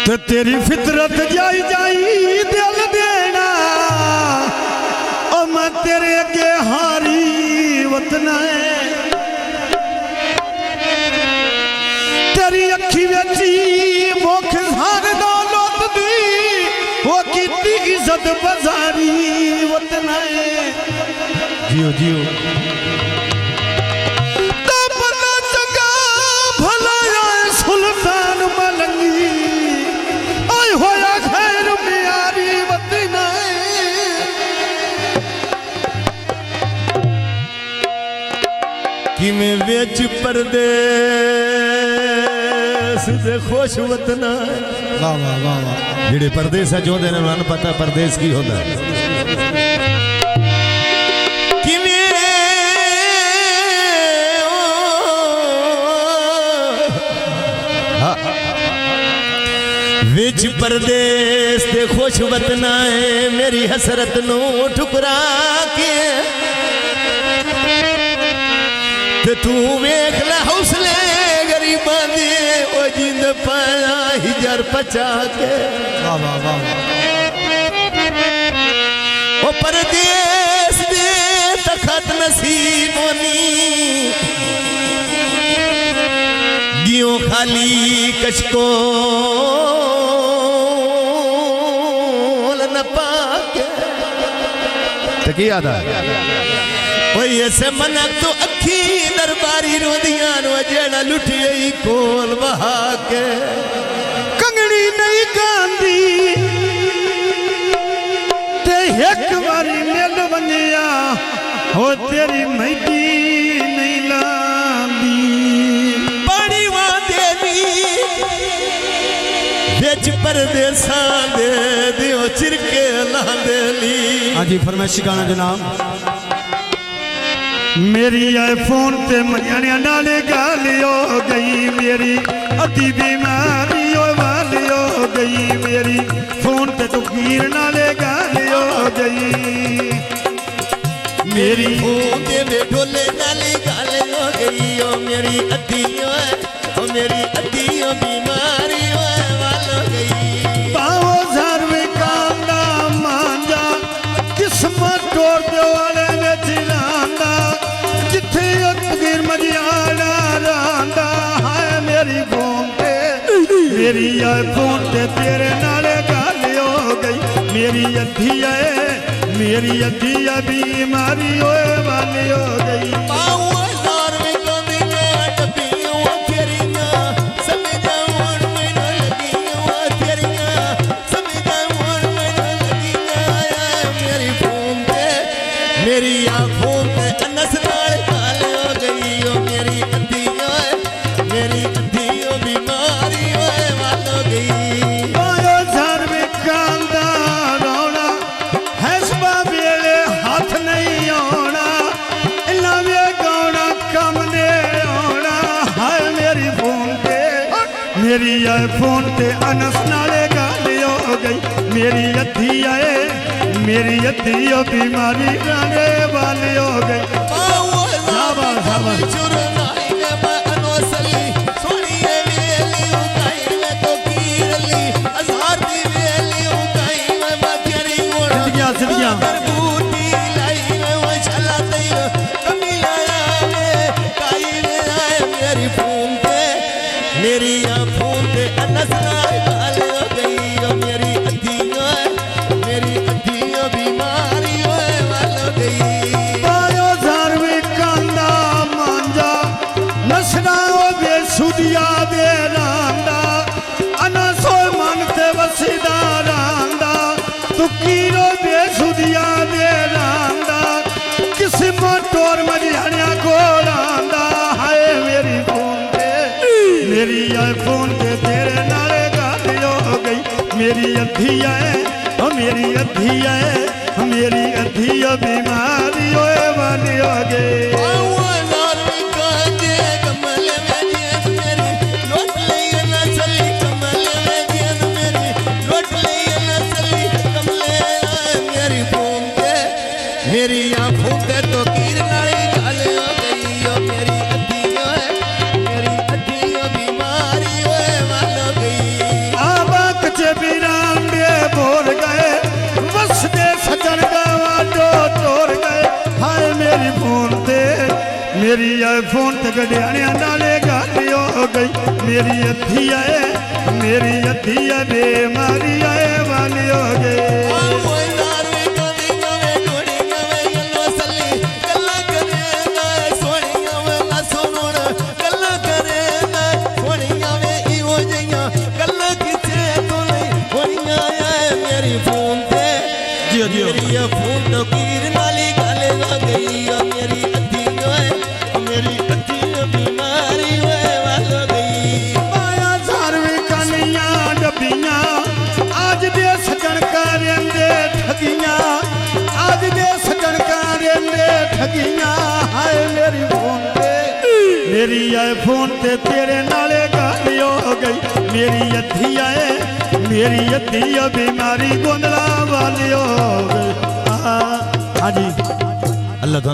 तो तेरी फितरत जाई जाई दिल देना और मैं तेरे अगे हारी वतना है। तेरी अखी बेची मुख सार दौलत दी वो कीती इज्जत बाजारी वतना है। जियो जियो सुल्तान मलंगी ओए होया खैर प्यारी वतना कि मैं बेच परदेस दे खुश वतना। वाह वाह वाह वाह जेड़े परदेस है जो देने उन्हें पता परदेस की होता है। विच परदेस दे खुश वतना है मेरी हसरत नो ठुकरा के ते तू वेख ले हौसले गरीबां दे ओ जिंद पाया हिजर पचा के। वाह वाह वाह ओ परदेस दे तखत नसीबोनी गियो खाली कशको की याद है ऐसे मनक तो अखी दरबारी रोदियां नो जेड़ा लुटिए कोल बहा के कंगड़ी नहीं गांधी ते एक बारी मिल बनिया हो तेरी मैडी नहीं लांदी बड़ी वा देवी बेच परदेसा दे दियो चिरके लांदे ली। हाँ जी फरमाइशी गाना जनाब। मेरी आईफोन ते मरियाणिया नाले गाली हो गई मेरी अति बीमारी वाली हो गई मेरी फोन ते तो कीर नाले गाली हो गई मेरी फोन ते बेढोले नाले गाली हो गई ओ मेरी अति ओ मेरी अति बीमारी वाली हो गई। पाओ सर्वे कांदा मांजा किस्मत तोड़ दे वाले में चिलांदा जिथे गिर मजियाड़ा रांदा है मेरी फोन ते मेरी फोन ते तेरे नाले गाली हो गई मेरी अद्धिया बीमारी होए वाली हो गई। मेरी आँखों पे अनस नाल काल हो गई ओ मेरी अद्धियो बीमारी होए वाल हो गई। ओयो सर में कांदा रोना हसबा वेले हाथ नहीं आना नवे गाना कम ने आना हाय मेरी फोन पे अनस नाले गाल हो गई मेरी अद्धियो बीमारी गाने वाली हो गई। मेरी फोन पे अनस नाले गाल हो गई ओ मेरी अद्धियो बीमारी होए वाल हो गई। पायो धार्मिक कांदा मांजा नसना ओ बेसुदिया दे रांदा अनसो मन ते वसीदा रांदा तू कीरो बेसुदिया दे रांदा किस्म तोर मरियाणिया को रांदा हाय मेरी फोन ते मेरी आईफोन ते तेरे नाले गाली हो गई मेरी अद्धिया बीमारी होए वाली हो गई। मेरी आँखों पे तो कीर नाली गाल हो गई ओ मेरी अद्धियो बीमारी होए वाल हो गई। आबा फोन ते मेरी आईफोन ते गड्याने नाले गल हो गई मेरी अधी आए बेमारी आए वाली हो गई मेरी फोन तो कीर नाली गल हो गई मेरी अधी बीमारी वाल हो गई माया सारवी कनिया डबियां आज दे सजन करेंदे ठगियां आज दे सजन करेंदे ठगियां हाय मेरी फोन ते मेरी आईफोन ते तेरे नाले गल हो गई मेरी अधी बीमारी गोंदला वाली हो गई। हाँ जी अल्लाह